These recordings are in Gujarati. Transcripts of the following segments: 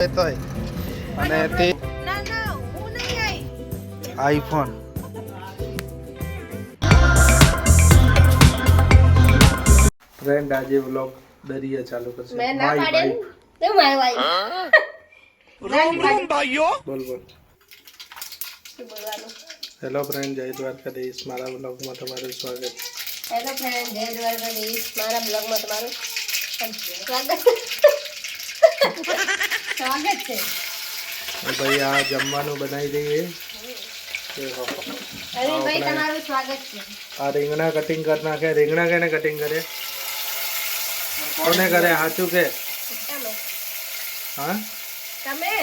અને તે આઈફોન ફ્રેન્ડ આજે વ્લોગ દરિયા ચાલુ કરશે બોલ બોલ હેલો ફ્રેન્ડ જય દ્વારકાધીશ મારા વ્લોગમાં તમારું સ્વાગત. હેલો ફ્રેન્ડ જય દ્વારકાધીશ મારા બ્લોગમાં તમારું સ્વાગત છે. ભાઈ આ જમવાનું બનાવી દઈએ. અરે ભાઈ તમારું સ્વાગત છે. આ રીંગણા કટિંગ કરી નાખે. રીંગણા કેને કટિંગ કરે? કોને કરે? સાચું કે? હા તમે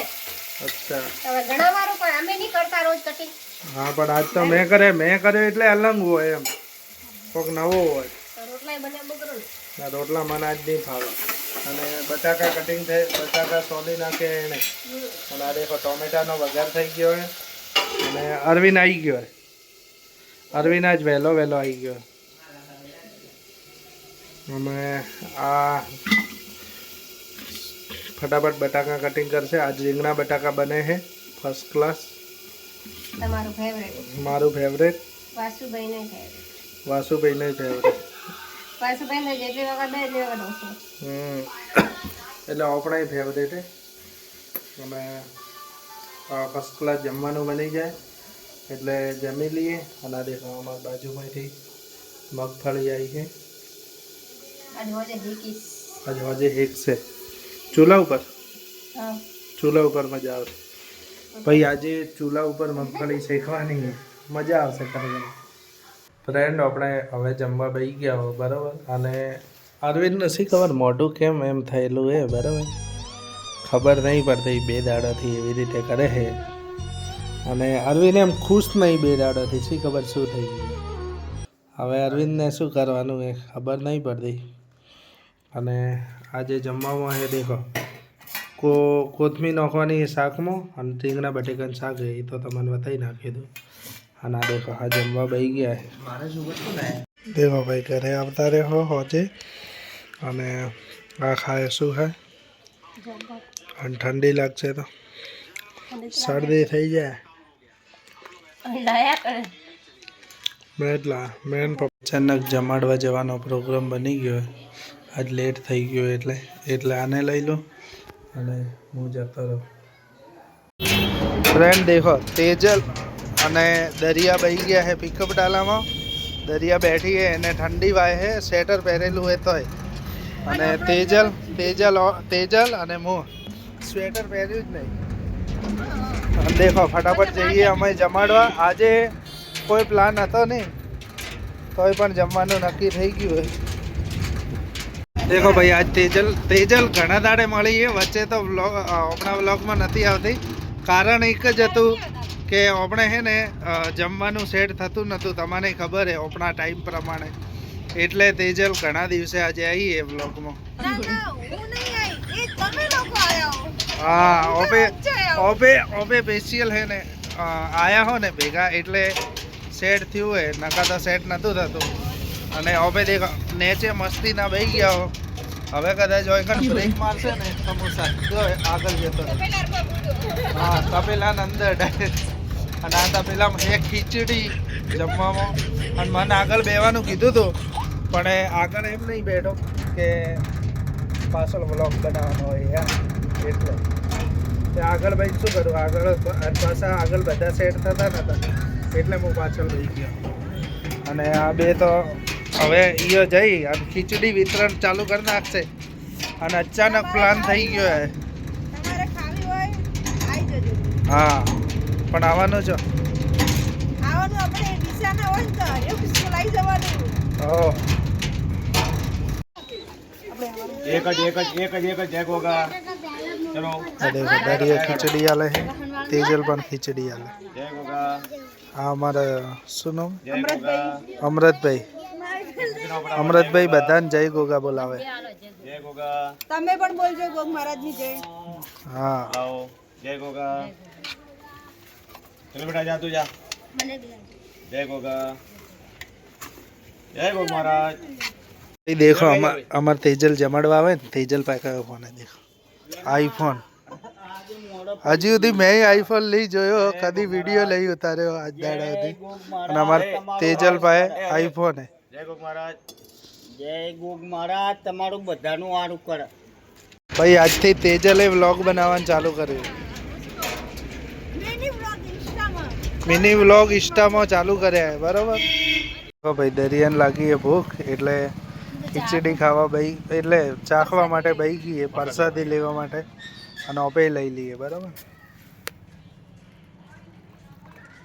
અચ્છા તમે ઘણા વાર પણ અમે નહીં કરતા રોજ કટિંગ. હા પણ આજ તો મેં કર્યો એટલે અલગ હોય એમ કોક નવો હોય. રોટલા બને બગડો ના રોટલા મને આજ નહીં ફાવે. અને બટાકા કટિંગ થાય બટાકા સોલી નાખે એને. અને આ દેખો ટોમેટાનો વઘાર થઈ ગયો હોય. અને અરવિંદ આવી ગયો હોય. અરવિંદ આજ વહેલો આવી ગયો. અમે આ ફટાફટ બટાકા કટિંગ કરશે. આજ રીંગણા બટાકા બને છે ફર્સ્ટ ક્લાસ. તમારું ફેવરેટ મારું ફેવરેટ વાસુભાઈનો ફેવરેટ વાસુભાઈનો ફેવરેટ વાસુભાઈને જેટલી વખત બે એટલી વખત ઓછો. એટલે આપણા ફેવરેટ છે. અમે ફર્સ્ટ ક્લાસ જમવાનું બની જાય એટલે જમી લઈએ. અને દેખો અમારી બાજુમાંથી મગફળી આવી છે. આજે હોજે હેક છે ચૂલા ઉપર. ચૂલા ઉપર મજા આવશે ભાઈ. આજે ચૂલા ઉપર મગફળી શેકવાની મજા આવશે ખરેખર. ફ્રેન્ડ આપણે હવે જમવા બેસી ગયા હો બરાબર. અને અરવિંદ નથી ખબર મોઢું કેમ એમ થયેલું એ બરાબર. ખબર નહીં પડતી બે દાડાથી એવી રીતે કરે છે. અને અરવિંદ એમ ખુશ નહીં બે દાડાથી. શી ખબર શું થઈ ગયું. હવે અરવિંદને શું કરવાનું એ ખબર નહીં પડતી. અને આજે જમવામાં એ દેખો કોથમીર નાખવાની શાકમાં અને રીંગણા બટેકાનું શાક એ તો તમને બતાવી નાખી દઉં. અને આ દેખો આ જમવા બેસી ગયા છે. દેખો ભાઈ ઘરે આવતા રહો હોજે. અને આ ખાય શું ખાય અને ઠંડી લાગશે તો શરદી થઈ જાય. મેન અચાનક જમાડવા જવાનો પ્રોગ્રામ બની ગયો. આજ લેટ થઈ ગયો એટલે આને લઈ લો અને હું જતો રહું. ફ્રેન્ડ દેખો તેજલ અને દરિયા બેસી ગયા છે પિકઅપ ડાલામાં. દરિયા બેઠી છે એને ઠંડી વાય છે. સ્વેટર પહેરેલું હોય તોય. અને તેજલ અને હું સ્વેટર પહેર્યું જ નહીં. અને દેખો ફટાફટ જઈએ અમે જમાડવા. આજે કોઈ પ્લાન હતો નહીં તોય પણ જમવાનું નક્કી થઈ ગયું હોય. દેખો ભાઈ આજ તેજલ ઘણા દાડે મળી છે. વચ્ચે તો આપણા વ્લોગમાં નથી આવતી. કારણ એક જ હતું કે આપણે છે ને જમવાનું સેટ થતું નહોતું. તમને ખબર છે આપણા ટાઈમ પ્રમાણે. એટલે તેજલ ઘણા દિવસે આજે આવી એ વ્લોગમાં. હા ઓબે સ્પેશિયલ છે ને આયા હો ને ભેગા એટલે સેટ થયું હોય. નકા તો સેટ નહોતું થતું. અને હવે દેખો નેચે મસ્તી ના બેસી ગયા હો. હવે કદાચ હોય બ્રેક મારશે ને સમોસા જો આગળ જતો. હા તપેલા અંદર ડાયરેક્ટ. અને આ તપેલામાં એક ખીચડી જમવામાં. અને મને આગળ બેવાનું કીધું હતું પણ આગળ એમ નહીં બેઠો કે પાછળ વ્લોગ બનાવવાનો હોય યાર. એટલે આગળ ભાઈ શું કરું આગળ પાછા આગળ બધા સેટ થતા નહોતા એટલે હું પાછળ રહી ગયો. અને આ બે તો હવે ઈયો જઈ અને ખીચડી વિતરણ ચાલુ કરી નાખશે. અને અચાનક પ્લાન થઈ ગયો હે. હા પણ આવવાનું છો. ખીચડી આલે છે. તેજલ પણ ખીચડી આલે. હા અમારા શું નામ? અમૃતભાઈ. અમૃતભાઈ બધાને જય ગોગા બોલાવે. તમે પણ બોલજો ગોગ મહારાજની જય. હા જય ગોગા. ચલો બેટા જા તું જા. જય ગોગા. જય ગોગ મહારાજ. દેખો અમાર તેજલ જમાડવા આવે ને તેજલ પાસે ફોન દેખો આઈફોન હજી સુધી મેં આઈફોન લઈ જોયો, કદી વિડીયો લઈ ઉતાર્યો આજ દાડા સુધી. અને અમારે તેજલ પાસે આઈફોન હે. જય ગોગ મહારાજ. જય ગોગ મહારાજ, તમારું બધાનું સારું કરે. ભાઈ આજથી તેજલે વ્લોગ બનાવવાનું ચાલુ કર્યું. મિની વ્લોગ ઇન્સ્ટામાં ચાલુ કર્યા હે, બરોબર. તો ભાઈ દરિયાને લાગી એ ભૂખ, એટલે ખીચડી ખાવા ભાઈ એટલે ચાખવા માટે ભાઈ ગઈએ, પ્રસાદી લેવા માટે, અને ઓપે લઈ લઈએ, બરોબર.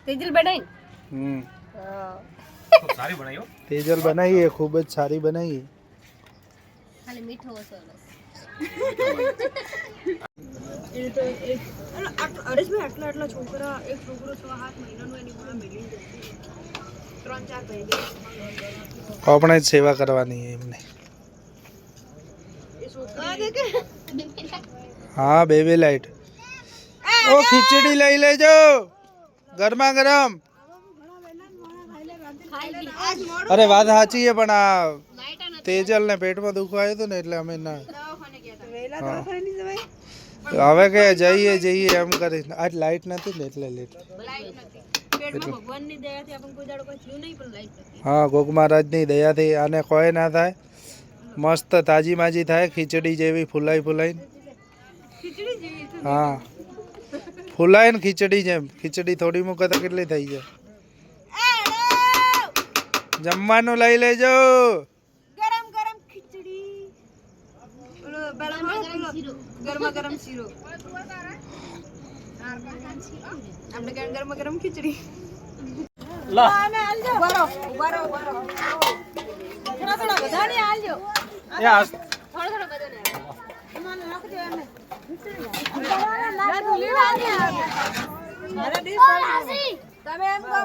તેજલ બનાઈ સારી બનાવ્યો. તેજલ બનાવીએ, ખૂબ જ સારી બનાવીએ. ખાલી મીઠો ઓછો બસ. હરેશભાઈ આટલા છોકરા, એક છોકરો 6-7 મહિનાનો એની પાસે મિલી 3-4 ભાઈ આપણે જ સેવા કરવાની એમને. હા બેબી લાઈટ. ઓ ખીચડી લઈ લેજો ગરમા ગરમ. અરે વાત સાચી છે, પણ આ તેજલ ને પેટમાં દુખાયું હતું ને એટલે અમે ના. હવે કે જઈએ એમ કરીને. આજ લાઈટ નથી ને એટલે લેટ. હા, ગોગ મહારાજની દયાથી આને કોઈ ના થાય, મસ્ત તાજી માજી થાય, ખીચડી જેવી ફૂલાઈ. હા, ફૂલાય ને ખીચડી જેમ. ખીચડી થોડી મૂકે તો કેટલી થઈ જાય. જમવાનું લઈ લેજો. ગરમ ખીચડી, ગરમ શીરો. આપણે ગરમ ખીચડી. થોડા બધાને આલજો. થોડા બધાને એમાં નાખજો એને. તમે એમ કહો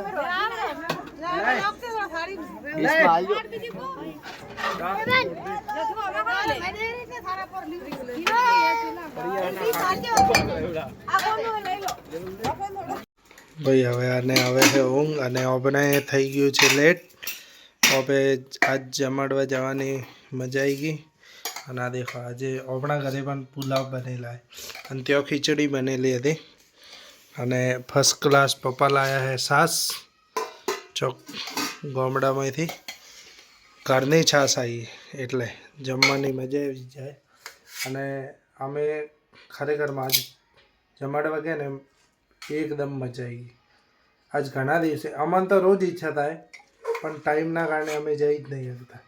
ભાઈ હવે આને આવે છે ઊંઘ, અને ઓબને થઈ ગયું છે લેટ. ઓબે આજ જમાડવા જવાની મજા આવી ગઈ. અને આ દેખો આજે આપણા ઘરે પણ પુલાવ બનેલા અને ત્યાં ખીચડી બનેલી હતી. અને ફર્સ્ટ ક્લાસ પપ્પા લાયા છે છાશ ચોક ગામડામાંથી. ઘરની છાશ આવી એટલે જમવાની મજા આવી જાય. અને અમે ખરેખરમાં આજ જમાડવા ગયા ને એકદમ મજા આવી ગઈ. આજ ઘણા દિવસે અમને તો રોજ ઈચ્છા થાય, પણ ટાઈમના કારણે અમે જઈ જ નહીં શકતા.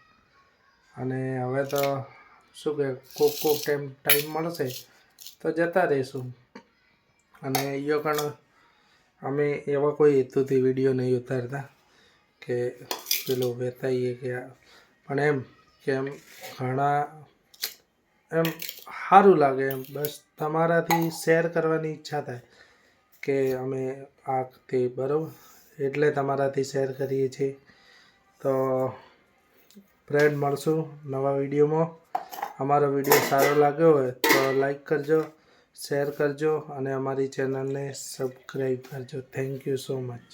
અને હવે તો શું કે કોક ટાઈમ મળશે તો જતા રહીશું. અને એ પણ અમે એવા કોઈ હેતુથી વિડીયો નહીં ઉતારતા કે પેલો બતાવીએ કે, પણ એમ કે એમ ઘણા એમ સારું લાગે એમ. બસ તમારાથી શેર કરવાની ઈચ્છા થાય કે અમે આ તે બરાબર, એટલે તમારાથી શેર કરીએ છીએ. તો ફ્રેન્ડ મળશું નવા વિડીયોમાં. અમારો વિડીયો સારો લાગ્યો હોય તો લાઈક કરજો, શેર કરજો, અને અમારી ચેનલને સબસ્ક્રાઈબ કરજો. Thank you so much.